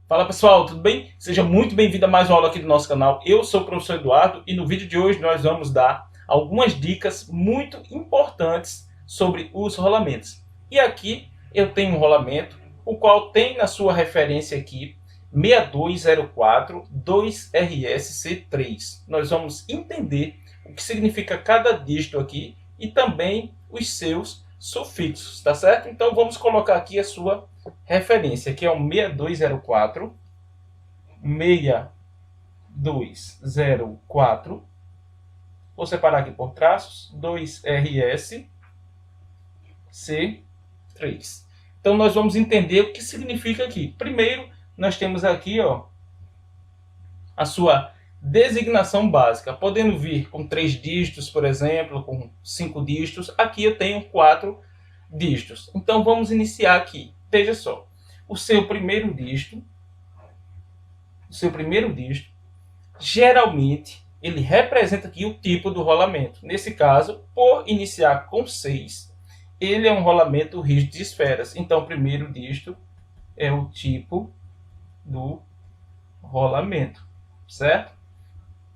Fala pessoal, tudo bem? Seja muito bem-vindo a mais uma aula aqui do nosso canal. Eu sou o professor Eduardo e no vídeo de hoje nós vamos dar algumas dicas muito importantes sobre os rolamentos. E aqui eu tenho um rolamento, o qual tem na sua referência aqui 6204 2RSC3. Nós vamos entender o que significa cada dígito aqui e também os seus sufixos, tá certo? Então vamos colocar aqui a sua referência, que é o 6204, 6204, vou separar aqui por traços, 2RS, C3. Então nós vamos entender o que significa aqui. Primeiro, nós temos aqui a sua designação básica, podendo vir com 3 dígitos, por exemplo, com 5 dígitos. Aqui eu tenho 4 dígitos. Então vamos iniciar aqui. Veja só, o seu primeiro dígito, geralmente ele representa aqui o tipo do rolamento. Nesse caso, por iniciar com 6, ele é um rolamento rígido de esferas. Então o primeiro dígito é o tipo do rolamento, certo?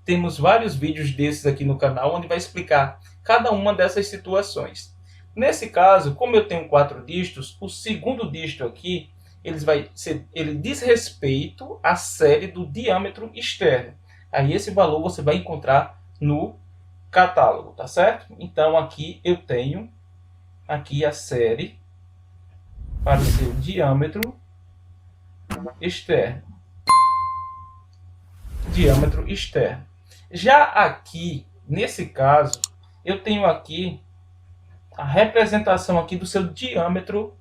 Temos vários vídeos desses aqui no canal, onde vai explicar cada uma dessas situações. Nesse caso, como eu tenho 4 dígitos, o segundo dígito aqui, ele diz respeito à série do diâmetro externo. Aí esse valor você vai encontrar no catálogo, tá certo? Então aqui eu tenho aqui a série para o seu diâmetro externo. Diâmetro externo. Já aqui, nesse caso, eu tenho aqui a representação aqui do seu diâmetro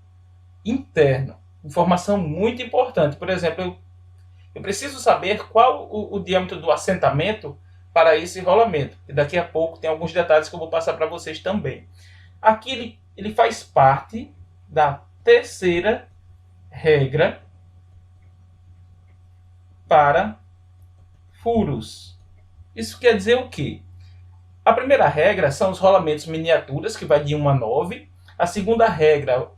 interno. Informação muito importante. Por exemplo, eu preciso saber qual o diâmetro do assentamento para esse rolamento. E daqui a pouco tem alguns detalhes que eu vou passar para vocês também. Aqui ele faz parte da terceira regra para furos. Isso quer dizer o quê? A primeira regra são os rolamentos miniaturas, que vai de 1 a 9. A segunda regra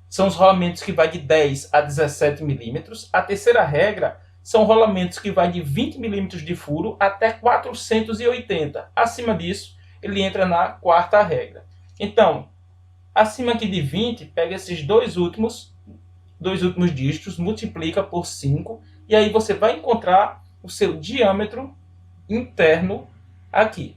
são os rolamentos que vai de 10 a 17 milímetros. A terceira regra são rolamentos que vai de 20 milímetros de furo até 480. Acima disso, ele entra na quarta regra. Então, acima aqui de 20, pega esses dois últimos dígitos, multiplica por 5, e aí você vai encontrar o seu diâmetro interno aqui.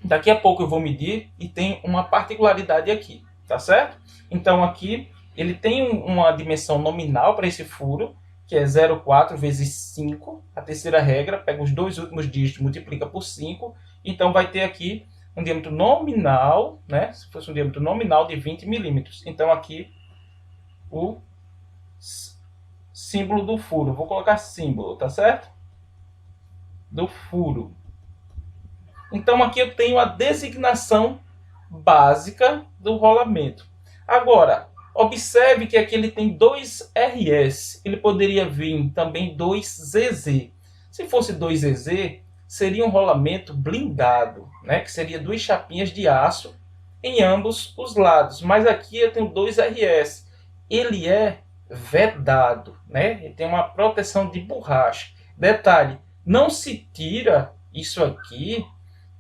Daqui a pouco eu vou medir e tem uma particularidade aqui, tá certo? Então aqui ele tem uma dimensão nominal para esse furo, que é 0,4 vezes 5. A terceira regra, pega os dois últimos dígitos, multiplica por 5. Então vai ter aqui um diâmetro nominal, né? Se fosse um diâmetro nominal de 20 milímetros. Então aqui o símbolo do furo. Vou colocar símbolo, tá certo? Do furo. Então aqui eu tenho a designação básica do rolamento. Agora, observe que aqui ele tem 2 RS. Ele poderia vir também 2 ZZ. Se fosse 2 ZZ, seria um rolamento blindado, né? Que seria 2 chapinhas de aço em ambos os lados. Mas aqui eu tenho 2 RS. Ele é vedado, né? Ele tem uma proteção de borracha. Detalhe, não se tira isso aqui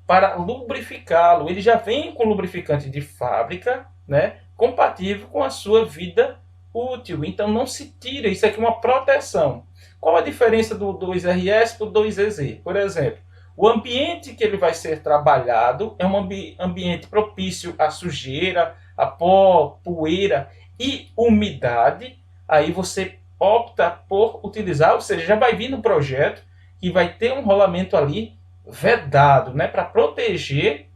para lubrificá-lo. Ele já vem com lubrificante de fábrica, né? Compatível com a sua vida útil. Então não se tira, isso aqui é uma proteção. Qual a diferença do 2RS para o 2EZ? Por exemplo, o ambiente que ele vai ser trabalhado é um ambiente propício à sujeira, a pó, poeira e umidade. Aí você opta por utilizar, ou seja, já vai vir no projeto que vai ter um rolamento ali vedado, né, para proteger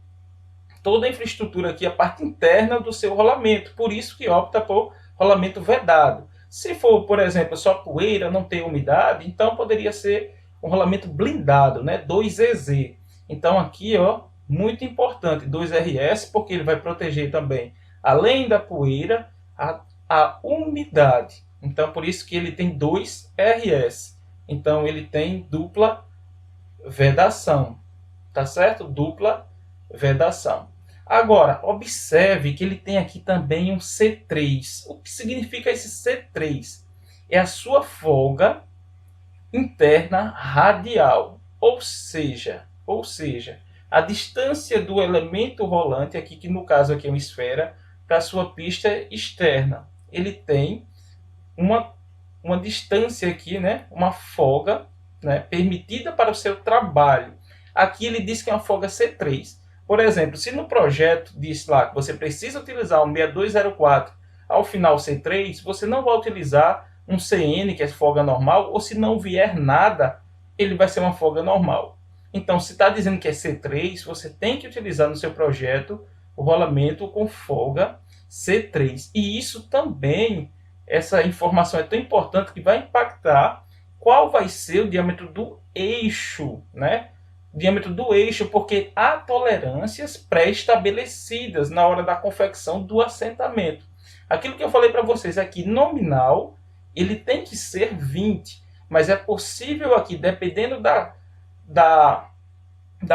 toda a infraestrutura aqui, a parte interna do seu rolamento. Por isso que opta por rolamento vedado. Se for, por exemplo, só poeira, não tem umidade, então poderia ser um rolamento blindado, né, 2EZ. Então aqui, muito importante, 2RS, porque ele vai proteger também, além da poeira, a umidade. Então por isso que ele tem 2RS. Então ele tem dupla vedação, tá certo? Dupla vedação. Agora, observe que ele tem aqui também um C3. O que significa esse C3? É a sua folga interna radial, ou seja, a distância do elemento rolante, aqui que no caso aqui é uma esfera, para a sua pista externa. Ele tem uma distância aqui, né, uma folga, né, permitida para o seu trabalho. Aqui ele diz que é uma folga C3. Por exemplo, se no projeto diz lá que você precisa utilizar um 6204 ao final C3, você não vai utilizar um CN, que é folga normal, ou se não vier nada, ele vai ser uma folga normal. Então, se está dizendo que é C3, você tem que utilizar no seu projeto o rolamento com folga C3. E isso também, essa informação é tão importante que vai impactar qual vai ser o diâmetro do eixo, né? Diâmetro do eixo, porque há tolerâncias pré-estabelecidas na hora da confecção do assentamento. Aquilo que eu falei para vocês aqui, nominal, ele tem que ser 20, mas é possível aqui, dependendo da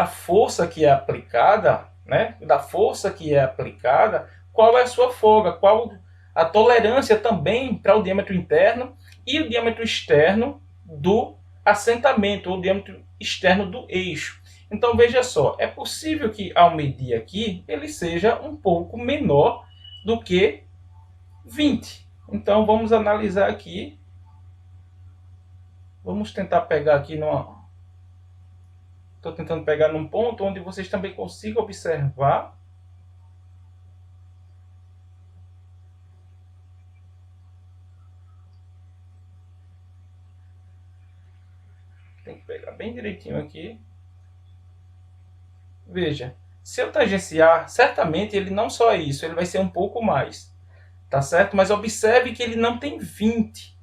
força que é aplicada, né? Da força que é aplicada, qual é a sua folga, qual a tolerância também para o diâmetro interno e o diâmetro externo do assentamento, ou o diâmetro externo do eixo. Então veja só, é possível que ao medir aqui, ele seja um pouco menor do que 20. Então vamos analisar aqui. Vamos tentar pegar aqui numa... Estou tentando pegar num ponto onde vocês também consigam observar. Tem que pegar bem direitinho aqui. Veja, se eu tangenciar, certamente ele não só é isso, ele vai ser um pouco mais. Tá certo? Mas observe que ele não tem 20.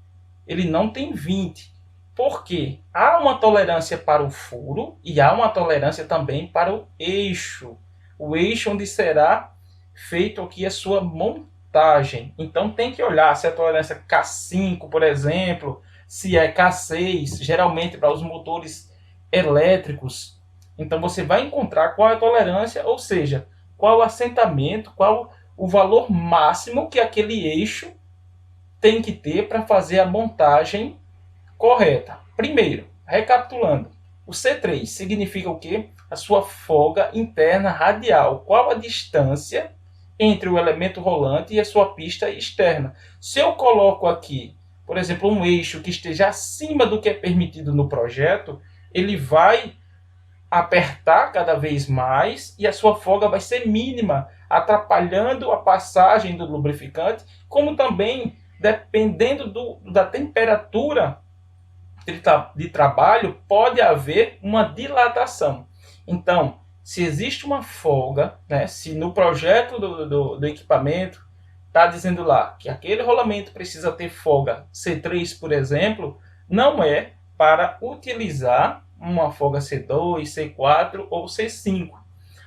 Ele não tem 20. Por quê? Há uma tolerância para o furo e há uma tolerância também para o eixo. O eixo onde será feito aqui a sua montagem. Então tem que olhar se é a tolerância K5, por exemplo, se é K6, geralmente para os motores elétricos. Então você vai encontrar qual é a tolerância, ou seja, qual o assentamento, qual o valor máximo que aquele eixo tem que ter para fazer a montagem correta. Primeiro, recapitulando, o C3 significa o quê? A sua folga interna radial. Qual a distância entre o elemento rolante e a sua pista externa? Se eu coloco aqui, por exemplo, um eixo que esteja acima do que é permitido no projeto, ele vai apertar cada vez mais e a sua folga vai ser mínima, atrapalhando a passagem do lubrificante, como também, dependendo da temperatura de trabalho, pode haver uma dilatação. Então, se existe uma folga, né, se no projeto do equipamento está dizendo lá que aquele rolamento precisa ter folga C3, por exemplo, não é para utilizar uma folga C2, C4 ou C5.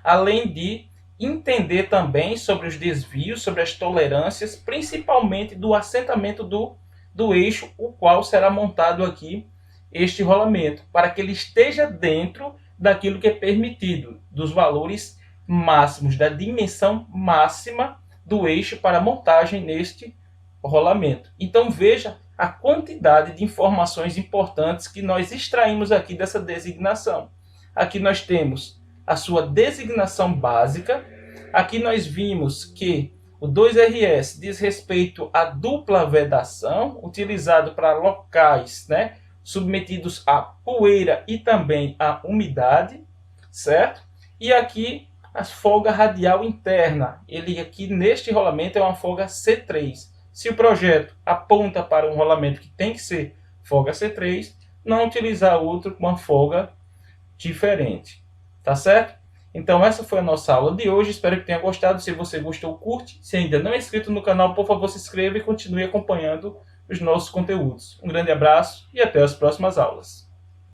Além de entender também sobre os desvios, sobre as tolerâncias, principalmente do assentamento do eixo, o qual será montado aqui este rolamento, para que ele esteja dentro daquilo que é permitido, dos valores máximos, da dimensão máxima do eixo para montagem neste rolamento. Então veja a quantidade de informações importantes que nós extraímos aqui dessa designação. Aqui nós temos a sua designação básica. Aqui nós vimos que o 2RS diz respeito à dupla vedação, utilizado para locais, né, submetidos à poeira e também à umidade, certo? E aqui a folga radial interna. Ele aqui neste rolamento é uma folga C3. Se o projeto aponta para um rolamento que tem que ser folga C3, não utilizar outro com uma folga diferente. Tá certo? Então essa foi a nossa aula de hoje. Espero que tenha gostado. Se você gostou, curte. Se ainda não é inscrito no canal, por favor, se inscreva e continue acompanhando os nossos conteúdos. Um grande abraço e até as próximas aulas.